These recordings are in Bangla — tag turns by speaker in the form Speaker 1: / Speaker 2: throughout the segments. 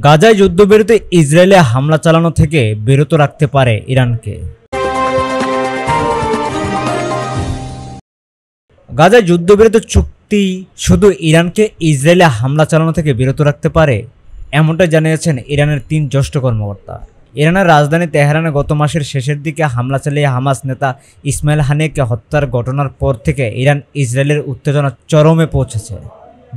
Speaker 1: গাজায় যুদ্ধবিরতি ইসরায়েলে হামলা চালানো থেকে বিরত রাখতে পারে ইরানকে। গাজায় যুদ্ধবিরতি চুক্তি শুধু ইরানকে ইসরায়েলে হামলা চালানো থেকে বিরত রাখতে পারে, এমনটাই জানিয়েছেন ইরানের 3 জ্যেষ্ঠ কর্মকর্তা। ইরানের রাজধানী তেহরানে গত মাসের শেষের দিকে হামলা চালিয়ে হামাস নেতা ইসমাইল হানিয়াকে হত্যার ঘটনার পর থেকে ইরান ইসরায়েলের উত্তেজনা চরমে পৌঁছেছে।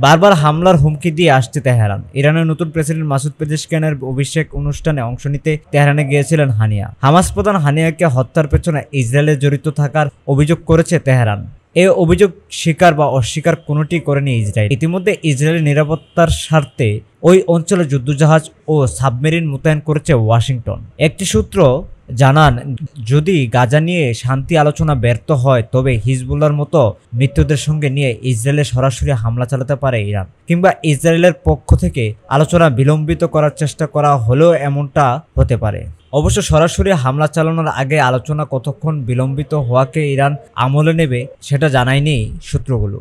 Speaker 1: বারবার হামলার হুমকি দিয়ে আসছে তেহরান। ইরানের নতুন প্রেসিডেন্ট মাসুদ পেজেশকিয়ানের অভিষেক অনুষ্ঠানে অংশ নিতে তেহরানে গিয়েছিলেন হানিয়া। হামাস প্রধান হানিয়াকে হত্যার পেছনে ইসরায়েলের জড়িত থাকার অভিযোগ করেছে তেহরান। এই অভিযোগ স্বীকার বা অস্বীকার কোনোটি করেনি ইসরায়েল। ইতিমধ্যে ইসরায়েলের নিরাপত্তার স্বার্থে ওই অঞ্চলে যুদ্ধজাহাজ ও সাবমেরিন মোতায়েন করেছে ওয়াশিংটন। একটি সূত্র জানান, যদি গাজা নিয়ে শান্তি আলোচনা ব্যর্থ হয় তবে হিজবুল্লাহর মতো মৃত্যুদের সঙ্গে নিয়ে ইসরায়েলে সরাসরি হামলা চালাতে পারে ইরান, কিংবা ইসরায়েলের পক্ষ থেকে আলোচনা বিলম্বিত করার চেষ্টা করা হলেও এমনটা হতে পারে। অবশ্য সরাসরি হামলা চালানোর আগে আলোচনা কতক্ষণ বিলম্বিত হওয়াকে ইরান আমলে নেবে সেটা জানায়নি সূত্রগুলো।